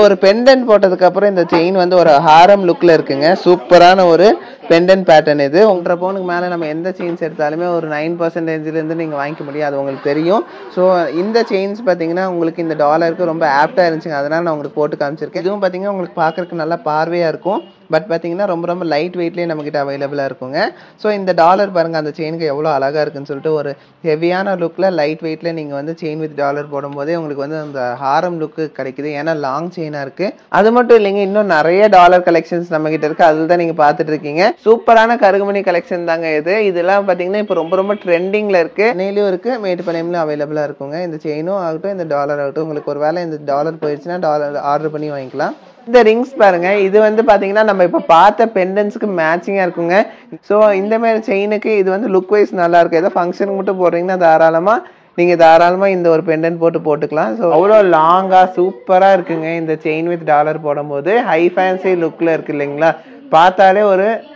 ஒரு பெண்டன்ட் போட்டதுக்கு அப்புறம் இந்த செயின் வந்து ஒரு ஹாரம் லுக்ல இருக்குங்க. சூப்பரான ஒரு பெண்டன்ட் பேட்டர்ன் இது. 1.5 பவுனுக்கு மேல நம்ம எந்த செயின்ஸ் எடுத்தாலுமே ஒரு 9% இருந்து நீங்க வாங்கிக்க முடியும், அது உங்களுக்கு தெரியும். ஸோ இந்த செயின்ஸ் பார்த்தீங்கன்னா உங்களுக்கு இந்த டாலருக்கு ரொம்ப ஆப்டா இருந்துச்சுங்க, அதனால நான் உங்களுக்கு போட்டு காமிச்சிருக்கேன். இதுவும் பார்த்தீங்கன்னா உங்களுக்கு பார்க்கறதுக்கு நல்லா பார்வையா இருக்கும். பட் பார்த்தீங்கன்னா ரொம்ப ரொம்ப லைட் வெயிட்லேயே நம்மகிட்ட அவைலபிளாக இருக்குங்க. ஸோ இந்த டாலர் பாருங்கள், அந்த செயினுக்கு எவ்வளோ அழகாக இருக்குன்னு சொல்லிட்டு ஒரு ஹெவியான லுக்கில் லைட் வெயிட்டில் நீங்கள் வந்து செயின் வித் டாலர் போடும்போதே உங்களுக்கு வந்து அந்த ஹாரம் லுக்கு கிடைக்குது. ஏன்னா லாங் செயினாக இருக்குது. அது மட்டும் இல்லைங்க, இன்னும் நிறைய டாலர் கலெக்ஷன்ஸ் நம்மகிட்ட இருக்குது, அதில் தான் நீங்கள் பார்த்துட்டு இருக்கீங்க. சூப்பரான கருகுமணி கலெக்ஷன் தாங்க இது. இதெல்லாம் பார்த்தீங்கன்னா இப்போ ரொம்ப ரொம்ப ட்ரெண்டிங்கில் இருக்குது. சென்னையிலும் இருக்குது, மேட்டுப்பாளையம்லையும் அவைலபிளாக இருக்குங்க. இந்த செயினும் ஆகட்டும், இந்த டாலர் ஆகட்டும், உங்களுக்கு ஒரு வேளை இந்த டாலர் போயிடுச்சுன்னா டாலர் ஆர்டர் பண்ணி வாங்கிக்கலாம். இந்த ரிங்ஸ் பாருங்க, இது வந்து பாத்தீங்கன்னா நம்ம இப்ப பார்த்த பெண்டன்ஸ்க்கு மேட்சிங்கா இருக்குங்க. ஸோ இந்த மாதிரி செயினுக்கு இது வந்து லுக் வைஸ் நல்லா இருக்கும். ஏதோ ஃபங்க்ஷனுக்கு மட்டும் போடுறீங்கன்னா தாராளமா இந்த ஒரு பெண்டன்ட் போட்டுக்கலாம். ஸோ அவ்வளோ லாங்கா சூப்பரா இருக்குங்க இந்த செயின் வித் டாலர் போடும்போது. ஹை ஃபேன்சி லுக்ல இருக்கு இல்லைங்களா, பார்த்தாலே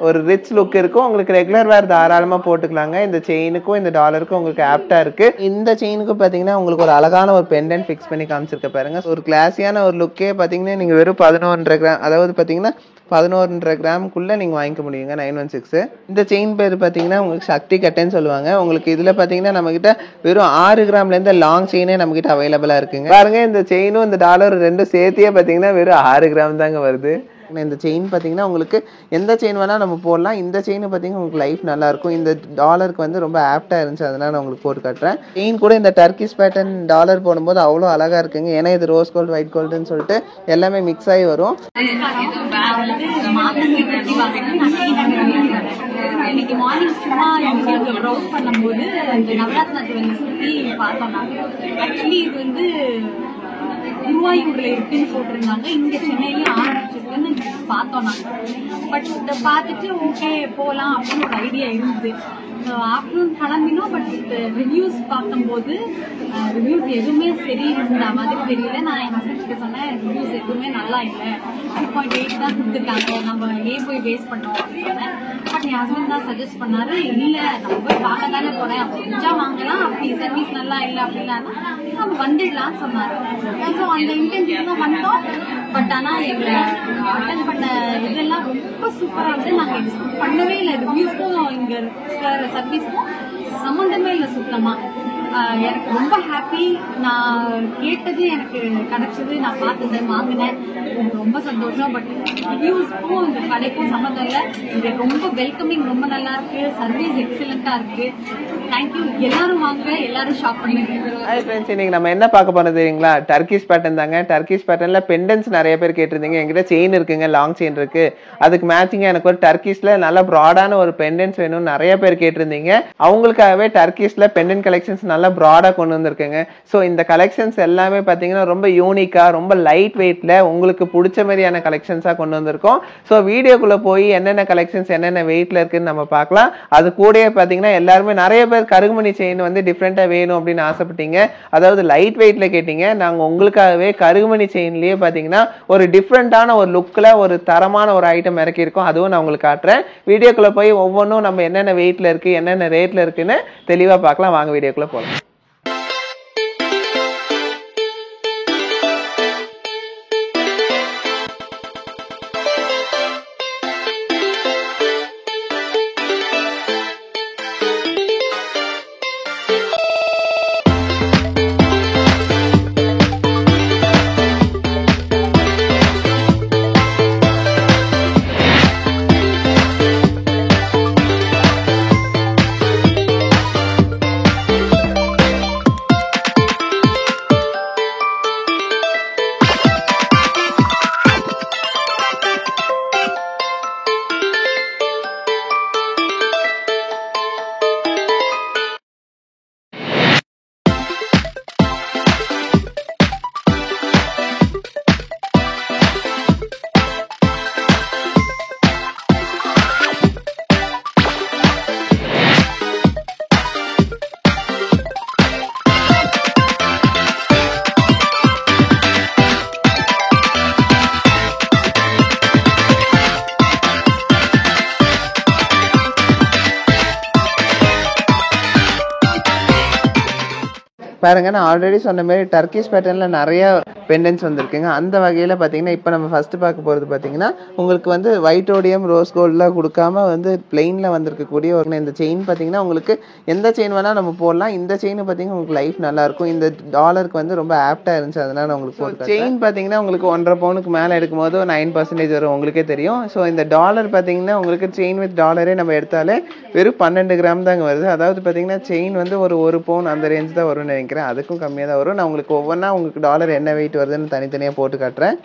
ஒரு ரிச் லுக் இருக்கும். உங்களுக்கு ரெகுலர் வேர் தாராளமா போட்டுக்கலாங்க. இந்த செயினுக்கும் இந்த டாலருக்கும் உங்களுக்கு ஆப்டா இருக்கு. இந்த செயினுக்கும் பாத்தீங்கன்னா உங்களுக்கு ஒரு அழகான ஒரு பெண்டன்ட் ஃபிக்ஸ் பண்ணி காமிச்சிருக்க பாருங்க. ஒரு கிளாஸியான ஒரு லுக்கே பாத்தீங்கன்னா நீங்க வெறும் 11.5 கிராம், அதாவது பாத்தீங்கன்னா 11.5 கிராமுக்குள்ள நீங்க வாங்கிக்க முடியுங்க. 916 இந்த செயின் பேர் பாத்தீங்கன்னா உங்களுக்கு சக்தி கட்டைன்னு சொல்லுவாங்க. உங்களுக்கு இதுல பாத்தீங்கன்னா நம்ம கிட்ட வெறும் 6 கிராம்ல இருந்து லாங் செயினே நம்ம கிட்ட அவைலபிளா இருக்குங்க. பாருங்க, இந்த செயினும் இந்த டாலர் ரெண்டும் சேர்த்தியே பாத்தீங்கன்னா வெறும் 6 கிராம் தாங்க வருது. இந்த செயின் பார்த்தீங்கன்னா உங்களுக்கு எந்த செயின் வேணால் நம்ம போடலாம். இந்த செயின் பார்த்தீங்கன்னா உங்களுக்கு லைஃப் நல்லாயிருக்கும். இந்த டாலருக்கு வந்து ரொம்ப ஆப்டாக இருந்துச்சு, அதனால் நான் உங்களுக்கு போட்டு காட்டுறேன். செயின் கூட இந்த டர்க்கிஷ் பேட்டர்ன் டாலர் போடும்போது அவ்வளோ அழகாக இருக்குங்க. ஏன்னா இது ரோஸ் கோல்டு ஒயிட் கோல்டுன்னு சொல்லிட்டு எல்லாமே மிக்ஸ் ஆகி வரும். இன்னைக்கு மார்னிங் சும்மா எங்களுக்கு ப்ரௌஸ் பண்ணும்போது இந்த நவராத்திரி வந்து சுற்றி பார்த்தோம். ஆக்சுவலி இது வந்து குருவாயூர்ல இருக்குன்னு போட்டிருந்தாங்க, இங்க சென்னையிலயும் ஆரம்பிச்சிருக்குன்னு பார்த்தோம் நாங்க. பட் இதை பார்த்துட்டு ஓகே போகலாம் அப்படின்னு ஒரு ஐடியா இருந்தது. ஆஃப்டர்நூன் கிளம்பினோம். பட் ரிவ்யூஸ் பார்க்கும்போது ரிவ்யூஸ் எதுவுமே சரி இருந்த மாதிரி தெரியல. நான் என் ஹஸ்பண்ட் கிட்ட சொன்னேன், ரிவ்யூஸ் எதுவுமே நல்லா இல்லை, 2.8 தான் கொடுத்துருக்காங்க, நம்ம ஏன் போய் வேஸ்ட் பண்ணோம் அப்படின்னு சொன்னேன். பட் என் ஹஸ்பண்ட் தான் சஜஸ்ட் பண்ணாரு, இல்லை நம்ம போய் பார்க்க தானே போறேன், அப்போ கொஞ்சம் வாங்கலாம், அப்படி சர்வீஸ் நல்லா இல்லை அப்படின்னா நம்ம வந்துடலாம்னு சொன்னாரு. ஸோ அந்த இன்டென்ஷன் தான் வந்தோம். பட் ஆனால் எங்களை அட்டன் பண்ண இதெல்லாம் ரொம்ப சூப்பராக வந்து நாங்கள் எக்ஸ்பெக்ட் பண்ணவே இல்லை. ரிவ்யூஸ்க்கும் இங்கே இருக்கிற சர்வீஸ்க்கும் சம்மந்தமே இல்லை சுத்தமா. எனக்கு ரொம்ப ஹாப்பி. நான் கேட்டது எனக்கு கிடைச்சது, நான் பார்த்தது வாங்கினேன், ரொம்ப சந்தோஷம். பட் ரிவ்யூஸ்க்கும் இந்த கடைக்கும் சம்மந்தம் இல்லை. இது ரொம்ப வெல்கமிங், ரொம்ப நல்லா இருக்கு, சர்வீஸ் எக்ஸலண்டா இருக்கு. தேங்க்யூ. எல்லாரும் வாங்க, எல்லாரும் ஷாப் பண்ணுங்க. இன்னைக்கு நம்ம என்ன பார்க்க போறது தெரியுங்களா, டர்க்கிஷ் பேட்டர்ன் தாங்க. டர்க்கிஷ் பேட்டர்ன்ல பெண்டன்ஸ் நிறைய பேர் கேட்டிருந்தீங்க. என்கிட்ட செயின் இருக்குங்க, லாங் செயின் இருக்கு, அதுக்கு மேட்சிங்கா எனக்கு ஒரு டர்க்கிஷ்ல நல்ல ப்ராடான ஒரு பெண்டன்ஸ் வேணும் நிறைய பேர் கேட்டிருந்தீங்க. அவங்களுக்காகவே டர்க்கிஷ்ல பெண்டன்ட் கலெக்ஷன்ஸ் நல்லா ப்ராடா கொண்டு வந்திருக்கேங்க. ஸோ இந்த கலெக்ஷன்ஸ் எல்லாமே பார்த்தீங்கன்னா ரொம்ப யூனிக்கா, ரொம்ப லைட் வெயிட்ல உங்களுக்கு பிடிச்ச மாதிரியான கலெக்ஷன்ஸா கொண்டு வந்திருக்கோம். ஸோ வீடியோக்குள்ள போய் என்னென்ன கலெக்ஷன்ஸ் என்னென்ன வெயிட்ல இருக்குன்னு நம்ம பார்க்கலாம். அது கூட பார்த்தீங்கன்னா எல்லாருமே நிறைய பேர் கருகுமணி செயின் வந்து டிஃப்ரெண்டா வேணும் அப்படின்னு ஆசைப்பட்டீங்க, அதாவது லைட் வெயிட்ல கேட்டீங்க. நாங்க உங்களுக்காகவே கருகுமணி செயின்லயே பாத்தீங்கன்னா ஒரு டிஃப்ரெண்டான ஒரு லுக்ல ஒரு தரமான ஒரு ஐட்டம் இறக்கி இருக்கோம். அதுவும் நான் உங்களுக்கு காட்டுறேன். வீடியோக்குள்ள போய் ஒவ்வொன்றும் நம்ம என்னென்ன வெயிட்ல இருக்கு, என்னென்ன ரேட்ல இருக்குன்னு தெளிவா பார்க்கலாம். வாங்க வீடியோக்குள்ள போகலாம். பாருங்க, நான் ஆல்ரெடி சொன்ன மாதிரி டர்க்கிஷ் பேட்டர்ன்ல நிறைய பெண்டன்ஸ் வந்திருக்குங்க. அந்த வகையில் பார்த்தீங்கன்னா இப்போ நம்ம ஃபர்ஸ்ட் பார்க்க போகிறது பார்த்தீங்கன்னா உங்களுக்கு வந்து ஒயிட்டோடியம் ரோஸ் கோல்ட்லாம் கொடுக்காம வந்து பிளெயினில் வந்திருக்கக்கூடிய ஒரு இந்த செயின் பார்த்தீங்கன்னா உங்களுக்கு எந்த செயின் வேணால் நம்ம போடலாம். இந்த செயின் பார்த்தீங்கன்னா உங்களுக்கு லைஃப் நல்லாயிருக்கும். இந்த டாலருக்கு வந்து ரொம்ப ஆப்டாக இருந்துச்சு, அதனால உங்களுக்கு போட்டு செயின் பார்த்தீங்கன்னா உங்களுக்கு 1.5 பவுனுக்கு மேலே எடுக்கும்போது 9% வரும், உங்களுக்கே தெரியும். ஸோ இந்த டாலர் பார்த்தீங்கன்னா உங்களுக்கு செயின் வித் டாலரே நம்ம எடுத்தாலே வெறும் 12 கிராம் தாங்க வருது. அதாவது பார்த்தீங்கன்னா செயின் வந்து ஒரு பவுன் அந்த ரேஞ்ச் தான் வரும்னு நினைக்கிறேன், அதுக்கும் கம்மியாக தான் வரும். நான் உங்களுக்கு ஒவ்வொன்றா உங்களுக்கு டாலர் என்ன வெயிட் வருதுன்னு தனித்தனியாக போட்டு காட்டுறேன்.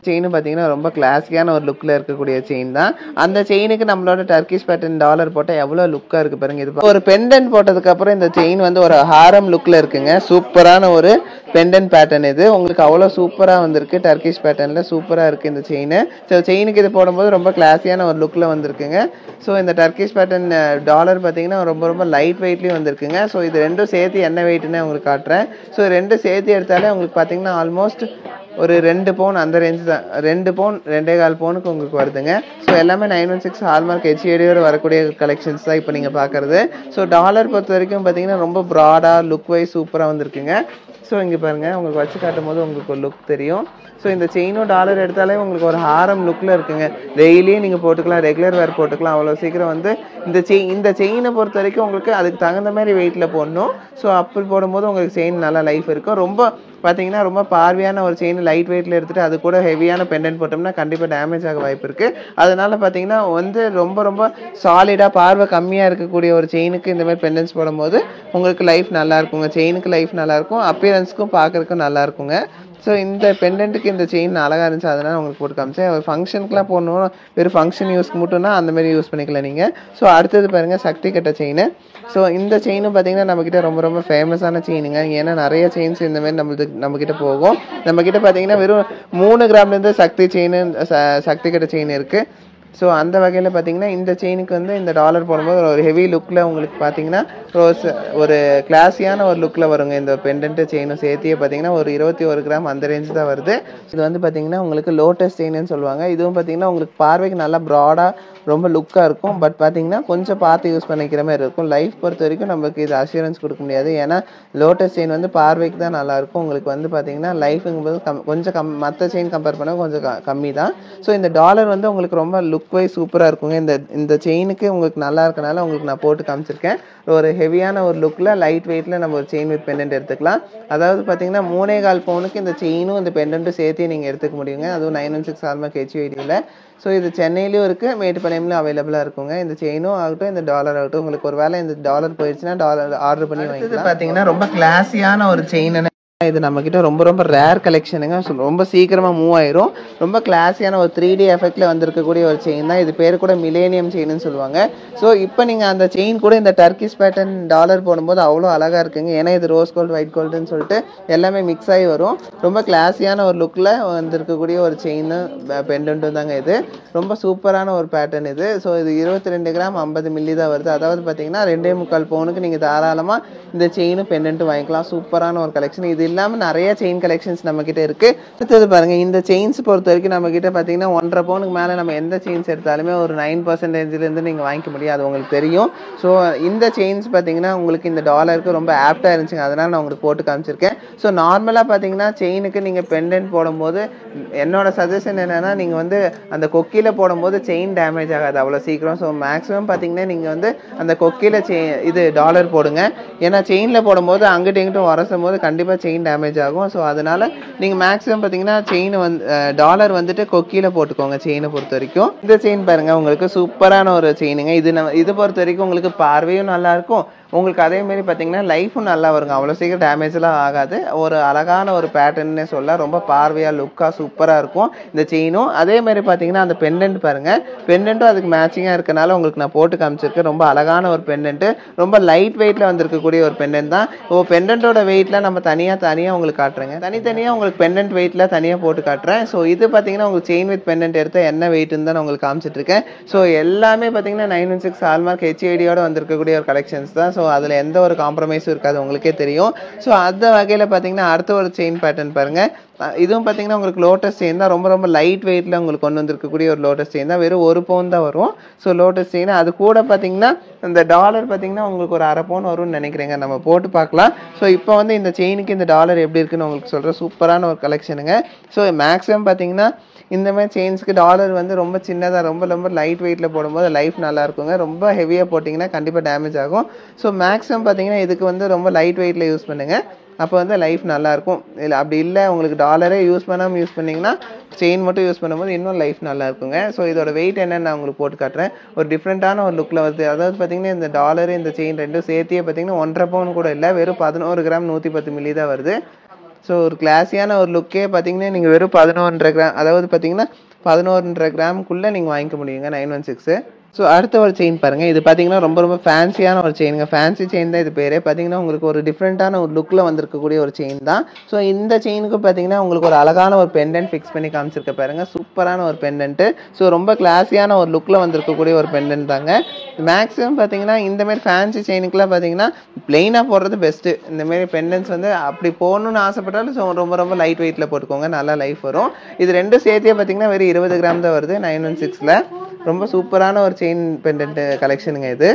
செயினும் பார்த்தீங்கன்னா ரொம்ப கிளாஸிக்கான ஒரு லுக்கில் இருக்கக்கூடிய செயின் தான். அந்த செயினுக்கு நம்மளோட டர்க்கிஷ் பேட்டர்ன் டாலர் போட்டால் எவ்வளோ லுக்காக இருக்குது பாருங்க. இது ஒரு பெண்டன்ட் போட்டதுக்கப்புறம் இந்த செயின் வந்து ஒரு ஹாரம் லுக்கில் இருக்குங்க. சூப்பரான ஒரு பெண்டன்ட் பேட்டர்ன் இது, உங்களுக்கு அவ்வளோ சூப்பராக வந்திருக்கு. டர்க்கிஷ் பேட்டர்னில் சூப்பராக இருக்குது இந்த செயின். ஸோ செயினுக்கு இது போடும்போது ரொம்ப கிளாஸியான ஒரு லுக்கில் வந்திருக்குங்க. ஸோ இந்த டர்க்கிஷ் பேட்டர்ன் டாலர் பார்த்தீங்கன்னா ரொம்ப ரொம்ப லைட் வெயிட்லேயும் வந்திருக்குங்க. ஸோ இது ரெண்டும் சேர்த்து என்ன வெயிட்னு உங்களுக்கு காட்டுறேன். ஸோ ரெண்டும் சேர்த்து எடுத்தாலே உங்களுக்கு பார்த்தீங்கன்னா ஆல்மோஸ்ட் ஒரு 2 பவுன் அந்த ரேஞ்சு தான், 2 பவுன் 2.25 பவுனுக்கு உங்களுக்கு வருதுங்க. ஸோ எல்லாமே 916 ஹால்மார்க் HUID வரக்கூடிய கலெக்ஷன்ஸ் தான் இப்போ நீங்கள் பார்க்குறது. ஸோ டாலர் பொறுத்த வரைக்கும் பார்த்தீங்கன்னா ரொம்ப ப்ராடாக லுக் வைஸ் சூப்பராக வந்திருக்குங்க. ஸோ இங்கே பாருங்கள், உங்களுக்கு வச்சு காட்டும் போது உங்களுக்கு ஒரு லுக் தெரியும். ஸோ இந்த செயினும் டாலர் எடுத்தாலே உங்களுக்கு ஒரு ஹாரம் லுக்கில் இருக்குங்க. டெய்லியும் நீங்கள் போட்டுக்கலாம், ரெகுலர் வேர் போட்டுக்கலாம். அவ்வளோ சீக்கிரம் வந்து இந்த செயினை பொறுத்த வரைக்கும் உங்களுக்கு அதுக்கு தகுந்த மாதிரி வெயிட்டில் போடணும். ஸோ அப்படி போடும்போது உங்களுக்கு செயின் நல்லா லைஃப் இருக்கும். ரொம்ப பார்த்தீங்கன்னா ரொம்ப பார்வையான ஒரு செயின் லைட் வெயிட்டில் எடுத்துகிட்டு அது கூட ஹெவியான பெண்டன்ட் போட்டோம்னா கண்டிப்பாக டேமேஜ் ஆக வாய்ப்பு இருக்குது. அதனால் பார்த்தீங்கன்னா வந்து ரொம்ப ரொம்ப சாலிடாக பார்வை கம்மியாக இருக்கக்கூடிய ஒரு செயினுக்கு இந்த மாதிரி பெண்டன்ஸ் போடும்போது உங்களுக்கு லைஃப் நல்லா இருக்குங்க. செயினுக்கு லைஃப் நல்லாயிருக்கும், அப்பியரன்ஸ்க்கும் பார்க்குறதுக்கும் நல்லா இருக்குங்க. ஸோ இந்த பெண்டன்ட்டுக்கு இந்த செயின் அழகாக இருந்துச்சு, அதனால் உங்களுக்கு போட்டு காமிச்சேன். ஒரு ஃபங்க்ஷனுக்குலாம் போடணும், வெறும் ஃபங்க்ஷன் யூஸ்க்கு மட்டும்னா அந்தமாரி யூஸ் பண்ணிக்கலாம் நீங்கள். ஸோ அடுத்தது பாருங்கள், சக்தி கட்ட செயின். ஸோ இந்த செயினும் பார்த்தீங்கன்னா நம்மக்கிட்ட ரொம்ப ரொம்ப ஃபேமஸான செயினுங்க. ஏன்னா நிறைய செயின்ஸ் இந்தமாரி நம்மக்கிட்ட போகும். நம்மக்கிட்ட பார்த்தீங்கன்னா வெறும் 3 கிராம்லேருந்து சக்தி கட்ட செயின் இருக்குது. ஸோ அந்த வகையில் பார்த்தீங்கன்னா இந்த செயினுக்கு வந்து இந்த டாலர் போடும்போது ஒரு ஹெவி லுக்கில் உங்களுக்கு பார்த்தீங்கன்னா ஒரு கிளாஸியான ஒரு லுக்கில் வருங்க. இந்த பெண்டன்ட்டு செயினும் சேர்த்தியே பார்த்தீங்கன்னா ஒரு 21 கிராம் அந்த ரேஞ்ச் தான் வருது. இது வந்து பார்த்தீங்கன்னா உங்களுக்கு லோட்டஸ் செயின்னு சொல்லுவாங்க. இதுவும் பார்த்தீங்கன்னா உங்களுக்கு பார்வைக்கு நல்லா ப்ராடாக ரொம்ப லுக்காக இருக்கும். பட் பார்த்தீங்கன்னா கொஞ்சம் பார்த்து யூஸ் பண்ணிக்கிற மாதிரி இருக்கும். லைஃப் பொறுத்த வரைக்கும் நமக்கு இது அஷூரன்ஸ் கொடுக்க முடியாது. ஏன்னா லோட்டஸ் செயின் வந்து பார்வைக்கு தான் நல்லாயிருக்கும். உங்களுக்கு வந்து பார்த்தீங்கன்னா லைஃபுங்கும்போது கொஞ்சம் மற்ற செயின் கம்பேர் பண்ணால் கொஞ்சம் கம்மி தான். ஸோ இந்த டாலர் வந்து உங்களுக்கு ரொம்ப லுக் வைஸ் சூப்பராக இருக்குங்க. இந்த செயினுக்கு உங்களுக்கு நல்லா இருக்கனால உங்களுக்கு நான் போட்டு காமிச்சிருக்கேன். ஒரு ஹெவியான ஒரு லுக்கில் லைட் வெயிட்டில் நம்ம ஒரு செயின் வித் பெண்டன்ட் எடுத்துக்கலாம். அதாவது பார்த்தீங்கன்னா 3.25 பவுனுக்கு இந்த செயினும் இந்த பெண்டன்ட்டும் சேர்த்து நீங்கள் எடுத்துக்க முடியுங்க. அதுவும் 916 ஹால்மார்க் HUID. ஸோ இது சென்னையிலையும் இருக்குது, மேட்டுப்பாளையம்லையும் அவைலபிளாக இருக்குங்க. இந்த செயினும் ஆகட்டும், இந்த டாலர் ஆகட்டும், உங்களுக்கு ஒரு வேளை இந்த டாலர் போயிடுச்சுன்னா டாலர் ஆர்டர் பண்ணி வாங்கிக்கலாம். பார்த்தீங்கன்னா ரொம்ப கிளாஸியான ஒரு செயின். இது நம்மக்கிட்ட ரொம்ப ரொம்ப ரேர் கலெக்ஷனுங்க. ரொம்ப சீக்கிரமாக மூவ் ஆயிரும். ரொம்ப கிளாஸியான ஒரு 3D எஃபெக்டில் வந்திருக்கக்கூடிய ஒரு செயின் தான். இது பேர் கூட மிலேனியம் செயின்னு சொல்லுவாங்க. ஸோ இப்போ நீங்கள் அந்த செயின் கூட இந்த டர்க்கிஷ் பேட்டர்ன் டாலர் போடும்போது அவ்வளோ அழகாக இருக்குங்க. ஏன்னா இது ரோஸ் கோல்டு ஒயிட் கோல்டுன்னு சொல்லிட்டு எல்லாமே மிக்ஸ் ஆகி வரும். ரொம்ப கிளாஸியான ஒரு லுக்கில் வந்திருக்கக்கூடிய ஒரு செயின் பெண்டன்ட்டும் தாங்க இது. ரொம்ப சூப்பரான ஒரு பேட்டர்ன் இது. ஸோ இது 22 கிராம் 50 மில்லி தான் வருது. அதாவது பார்த்தீங்கன்னா 2.25 பவுனுக்கு நீங்கள் தாராளமாக இந்த செயினும் பெண்டன்ட்டும் வாங்கிக்கலாம். சூப்பரான ஒரு கலெக்ஷன். இது இல்லாமல் நிறைய செயின் கலெக்ஷன்ஸ் நம்மக்கிட்ட இருக்குது. அடுத்தது பாருங்கள், இந்த செயின்ஸ் பொறுத்த வரைக்கும் நம்மக்கிட்ட பார்த்தீங்கன்னா 1.5 பவுனுக்கு மேலே நம்ம எந்த செயின்ஸ் எடுத்தாலுமே ஒரு 9%லேருந்து நீங்கள் வாங்கிக்க முடியும், அது உங்களுக்கு தெரியும். ஸோ இந்த செயின்ஸ் பார்த்தீங்கன்னா உங்களுக்கு இந்த டாலருக்கு ரொம்ப ஆப்டாக இருந்துச்சுங்க, அதனால் நான் உங்களுக்கு போட்டு காமிச்சிருக்கேன். ஸோ நார்மலாக பார்த்தீங்கன்னா செயினுக்கு நீங்கள் பெண்டன்ட் போடும்போது என்னோட சஜஷன் என்னென்னா, நீங்கள் வந்து அந்த கொக்கியில் போடும்போது செயின் டேமேஜ் ஆகாது அவ்வளோ சீக்கிரம். ஸோ மேக்ஸிமம் பார்த்தீங்கன்னா நீங்கள் வந்து அந்த கொக்கியில் இது டாலர் போடுங்க. ஏன்னா செயினில் போடும்போது அங்கிட்ட இங்கிட்டும் உரசும் போது கண்டிப்பாக செயின் டேமேஜ் ஆகும். ஸோ அதனால நீங்கள் மேக்ஸிமம் பார்த்தீங்கன்னா செயின் டாலர் வந்துட்டு கொக்கியில் போட்டுக்கோங்க. செயினை பொறுத்த வரைக்கும் இந்த செயின் பாருங்கள், உங்களுக்கு சூப்பரான ஒரு செயினுங்க. இது பொறுத்த வரைக்கும் உங்களுக்கு பார்வையும் நல்லாயிருக்கும், உங்களுக்கு அதேமாரி பார்த்தீங்கன்னா லைஃபும் நல்லா வருங்க. அவ்வளோ சீக்கிரம் டேமேஜ்லாம் ஆகாது. ஒரு அழகான ஒரு பேட்டர்ன்னே சொல்ல, ரொம்ப பார்வையாக லுக்காக சூப்பராக இருக்கும் இந்த செயினும். அதேமாதிரி பார்த்தீங்கன்னா அந்த பெண்டன்ட் பாருங்கள், பெண்டன்ட்டும் அதுக்கு மேட்சிங்காக இருக்கனால உங்களுக்கு நான் போட்டு காமிச்சிருக்கேன். ரொம்ப அழகான ஒரு பெண்டன்ட்டு, ரொம்ப லைட் வெயிட்டில் வந்திருக்கக்கூடிய ஒரு பெண்டன்ட் தான். பெண்டன்ட்டோட வெயிட்டில் நம்ம தனியாக உங்களுக்கு காட்டுறேங்க. தனித்தனியாக உங்களுக்கு பெண்டன்ட் வெயிட்டில் தனியாக போட்டு காட்டுறேன். ஸோ இது பார்த்தீங்கன்னா உங்களுக்கு செயின் வித் பெண்டன்ட் எடுத்தால் என்ன வெயிட்டுன்னு தான் நான் உங்களுக்கு காமிச்சிட்ருக்கேன். ஸோ எல்லாமே பார்த்தீங்கன்னா 916 ஹால்மார்க் HUID வந்திருக்கக்கூடிய ஒரு கலெக்ஷன்ஸ் தான். ஸோ அதில் எந்த ஒரு காம்ப்ரமைஸும் இருக்காது, உங்களுக்கே தெரியும். ஸோ அந்த வகையில் பார்த்தீங்கன்னா அடுத்த ஒரு செயின் பேட்டர்ன் பாருங்கள். இதுவும் பார்த்தீங்கன்னா உங்களுக்கு லோட்டஸ் செயின் தான். ரொம்ப ரொம்ப லைட் வெயிட்டில் உங்களுக்கு கொண்டு வந்திருக்கக்கூடிய ஒரு லோட்டஸ் செயின் தான். வெறும் 1 பவுன் தான் வரும். ஸோ லோட்டஸ் செயின் அது கூட பார்த்தீங்கன்னா இந்த டாலர் பார்த்தீங்கன்னா உங்களுக்கு ஒரு 1/2 பவுன் வரும்னு நினைக்கிறேங்க. நம்ம போட்டு பார்க்கலாம். ஸோ இப்போ வந்து இந்த செயினுக்கு இந்த டாலர் எப்படி இருக்குன்னு உங்களுக்கு சொல்கிறேன். சூப்பரான ஒரு கலெக்ஷனுங்க. ஸோ மேக்ஸிமம் பார்த்தீங்கன்னா இந்த மாதிரி செயின்ஸ்க்கு டாலர் வந்து ரொம்ப சின்னதாக ரொம்ப ரொம்ப லைட் வெயிட்டில் போடும்போது லைஃப் நல்லா இருக்குங்க. ரொம்ப ஹெவியாக போட்டிங்கன்னா கண்டிப்பாக டேமேஜ் ஆகும். ஸோ மேக்ஸிமம் பார்த்தீங்கன்னா இதுக்கு வந்து ரொம்ப லைட் வெயிட்டில் யூஸ் பண்ணுங்கள். அப்போ வந்து லைஃப் நல்லாயிருக்கும். இல்லை அப்படி இல்லை உங்களுக்கு டாலரே யூஸ் பண்ணாமல் யூஸ் பண்ணிங்கன்னா செயின் மட்டும் யூஸ் பண்ணும்போது இன்னும் லைஃப் நல்லா இருக்குங்க. ஸோ இதோட வெயிட் என்னன்னு நான் உங்களுக்கு போட்டு காட்டுறேன். ஒரு டிஃப்ரெண்ட்டான ஒரு லுக்கில் வருது. அதாவது பார்த்தீங்கன்னா இந்த டாலரு இந்த செயின் ரெண்டும் சேர்த்தியே பார்த்தீங்கன்னா 1.5 பவுன் கூட இல்லை, வெறும் 11 கிராம் 110 மில்லி தான் வருது. ஸோ ஒரு கிளாஸியான ஒரு லுக்கே பார்த்தீங்கன்னா நீங்கள் வெறும் 11.5 கிராம், அதாவது பார்த்தீங்கன்னா 11.5 கிராமுக்குள்ளே நீங்கள் வாங்கிக்க முடியுங்க 916. ஸோ அடுத்த ஒரு செயின் பாருங்கள். இது பார்த்தீங்கன்னா ரொம்ப ரொம்ப ஃபேன்சியான ஒரு செயினுங்க. ஃபேன்சி செயின் தான் இது பேர். பார்த்தீங்கன்னா உங்களுக்கு ஒரு டிஃப்ரெண்ட்டான ஒரு லுக்கில் வந்திருக்கக்கூடிய ஒரு செயின் தான். ஸோ இந்த செயினுக்கு பார்த்தீங்கன்னா உங்களுக்கு ஒரு அழகான ஒரு பெண்டன்ட் ஃபிக்ஸ் பண்ணி காமிச்சிருக்க பாருங்க. சூப்பரான ஒரு பெண்டன்ட்டு. ஸோ ரொம்ப கிளாஸியான ஒரு லுக்கில் வந்திருக்கக்கூடிய ஒரு பெண்டன்ட் தாங்க. மேக்ஸிமம் பார்த்தீங்கன்னா இந்தமாரி ஃபேன்சி செயினுக்குலாம் பார்த்தீங்கன்னா பிளெயினாக போடுறது பெஸ்ட்டு. இந்தமாரி பெண்டன்ட்ஸ் வந்து அப்படி போகணுன்னு ஆசைப்பட்டாலும் ஸோ ரொம்ப ரொம்ப லைட் வெயிட்டில் போட்டுக்கோங்க, நல்லா லைஃப் வரும். இது ரெண்டும் சேர்த்தே பார்த்தீங்கன்னா வெறும் 20 கிராம் தான் வருது 916ல். ரொம்ப சூப்பரான ஒரு செயின் பெண்டன்ட் கலெக்ஷனுங்க இது.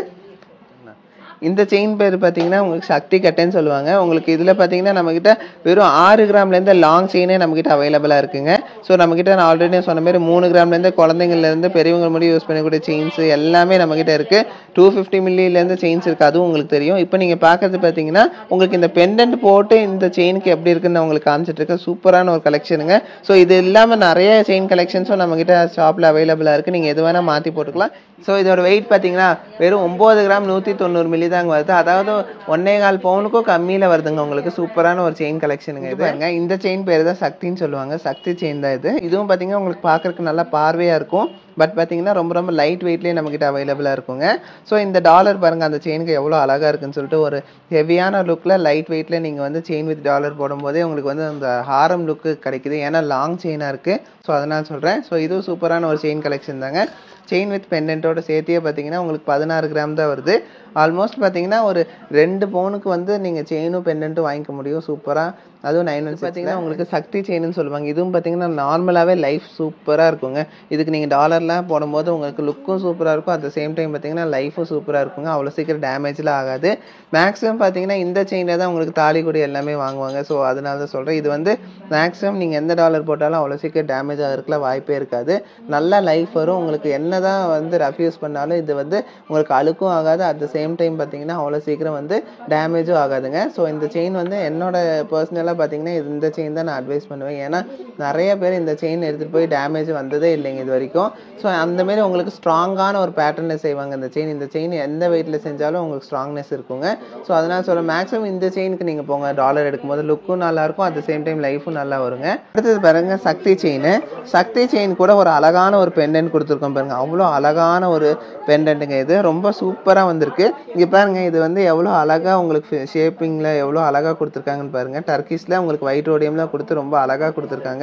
இந்த செயின் பேர் பார்த்தீங்கன்னா உங்களுக்கு சக்தி கட்டைன்னு சொல்லுவாங்க. உங்களுக்கு இதில் பார்த்தீங்கன்னா நம்மக்கிட்ட வெறும் 6 கிராம்லேருந்து லாங் செயினே நம்மக்கிட்ட அவைலபிளாக இருக்குங்க. ஸோ நம்மக்கிட்ட நான் ஆல்ரெடி சொன்ன மாதிரி 3 கிராம்லேருந்து குழந்தைங்கள்லேருந்து பெரியவங்க முடியும் யூஸ் பண்ணக்கூடிய செயின்ஸ் எல்லாமே நம்மக்கிட்ட இருக்குது. 250 மில்லிலேருந்து செயின்ஸ் இருக்குது, அதுவும் உங்களுக்கு தெரியும். இப்போ நீங்கள் பார்க்குறது பார்த்தீங்கன்னா உங்களுக்கு இந்த பெண்டன்ட் போட்டு இந்த செயினுக்கு எப்படி இருக்குன்னு நான் உங்களுக்கு காமிச்சிட்ருக்கேன். சூப்பரான ஒரு கலெக்ஷனுங்க. ஸோ இது இல்லாமல் நிறைய செயின் கலெக்ஷன்ஸும் நம்மக்கிட்ட ஷாப்பில் அவைலபிளாக இருக்குது. நீங்கள் எது வேணால் மாற்றி போட்டுக்கலாம். ஸோ இதோட வெயிட் பார்த்தீங்கன்னா வெறும் 9 கிராம் 190 மில்லி தாங்க வருது. அதாவது 1.25 பவுனுக்கும் கம்மியில் வருதுங்க. உங்களுக்கு சூப்பரான ஒரு செயின் கலெக்ஷனுங்க இது. பாருங்க, இந்த செயின் பேர் தான் சக்தின்னு சொல்லுவாங்க. சக்தி செயின் தான் இது. இதுவும் பார்த்தீங்கன்னா உங்களுக்கு பார்க்கறதுக்கு நல்லா பார்வையாக இருக்கும். பட் பார்த்தீங்கன்னா ரொம்ப ரொம்ப லைட் வெயிட்லேயே நம்மக்கிட்ட அவைலபிளாக இருக்குங்க. ஸோ இந்த டாலர் பாருங்கள், அந்த செயினுக்கு எவ்வளோ அழகாக இருக்குன்னு சொல்லிட்டு ஒரு ஹெவியான லுக்கில் லைட் வெயிட்டில் நீங்கள் வந்து செயின் வித் டாலர் போடும்போதே உங்களுக்கு வந்து அந்த ஹாரம் லுக்கு கிடைக்குது. ஏன்னா லாங் செயினாக இருக்குது. ஸோ அதனால் சொல்கிறேன். ஸோ இதுவும் சூப்பரான ஒரு செயின் கலெக்ஷன் தாங்க. செயின் வித் பெண்டன்ட்டோட சேர்த்தியே பார்த்தீங்கன்னா உங்களுக்கு 16 கிராம் தான் வருது. ஆல்மோஸ்ட் பார்த்தீங்கன்னா ஒரு 2 பவுனுக்கு வந்து நீங்கள் செயினும் பெண்டன்ட்டும் வாங்கிக்க முடியும் சூப்பராக. அதுவும் 9 பார்த்தீங்கன்னா உங்களுக்கு சக்தி செயின்னு சொல்லுவாங்க. இதுவும் பார்த்தீங்கன்னா நார்மலாகவே லைஃப் சூப்பராக இருக்குங்க. இதுக்கு நீங்கள் டாலர்லாம் போடும்போது உங்களுக்கு லுக்கும் சூப்பராக இருக்கும். அட் த சேம் டைம் பார்த்தீங்கன்னா லைஃபும் சூப்பராக இருக்குங்க. அவ்வளோ சீக்கிரம் டேமேஜ்லாம் ஆகாது. மேக்ஸிமம் பார்த்தீங்கன்னா இந்த செயினில் தான் உங்களுக்கு தாலி கொடி எல்லாமே வாங்குவாங்க. ஸோ அதனால தான் சொல்கிறேன். இது வந்து மேக்ஸிமம் நீங்கள் எந்த டாலர் போட்டாலும் அவ்வளோ சீக்கிரம் டேமேஜ் ஆகிறதுக்குலாம் வாய்ப்பே இருக்காது. நல்லா லைஃப் வரும். உங்களுக்கு என்ன தான் வந்து ரஃப் யூஸ் பண்ணாலும் இது வந்து உங்களுக்கு அழுக்கும் ஆகாது. அட் த சேம் டைம் பார்த்தீங்கன்னா அவ்வளோ சீக்கிரம் வந்து டேமேஜும் ஆகாதுங்க. ஸோ இந்த செயின் வந்து என்னோட பர்சனலாக பார்த்தீங்கன்னா இந்த செயின் தான் நான் அட்வைஸ் பண்ணுவேன். ஏன்னா நிறைய பேர் இந்த செயின் எடுத்துகிட்டு போய் டேமேஜ் வந்ததே இல்லைங்க இது வரைக்கும். ஸோ அந்தமாரி உங்களுக்கு ஸ்ட்ராங்கான ஒரு பேட்டர்னில் செய்வாங்க இந்த செயின். இந்த செயின் எந்த வெயிட்டில் செஞ்சாலும் உங்களுக்கு ஸ்ட்ராங்னஸ் இருக்குங்க. ஸோ அதனால் சொல்ல மேக்ஸிமம் இந்த செயினுக்கு நீங்கள் போங்க. டாலர் எடுக்கும்போது லுக்கும் நல்லாயிருக்கும், அட் த சேம் டைம் லைஃபும் நல்லா வருங்க. அடுத்தது பாருங்க சக்தி செயின். சக்தி செயின் கூட ஒரு அழகான ஒரு பெண்டன்ட் கொடுத்துருக்கோம் பாருங்க. அவ்வளோ அழகான ஒரு பெண்டன்ட்டுங்க இது. ரொம்ப சூப்பராக வந்திருக்கு. இங்கே பாருங்க, இது வந்து எவ்வளோ அழகாக உங்களுக்கு ஷேப்பிங்கில் எவ்வளோ அழகாக கொடுத்துருக்காங்கன்னு பாருங்க. டர்க்கிஸில் உங்களுக்கு ஒயிட் ரோடியம்லாம் கொடுத்து ரொம்ப அழகாக கொடுத்துருக்காங்க.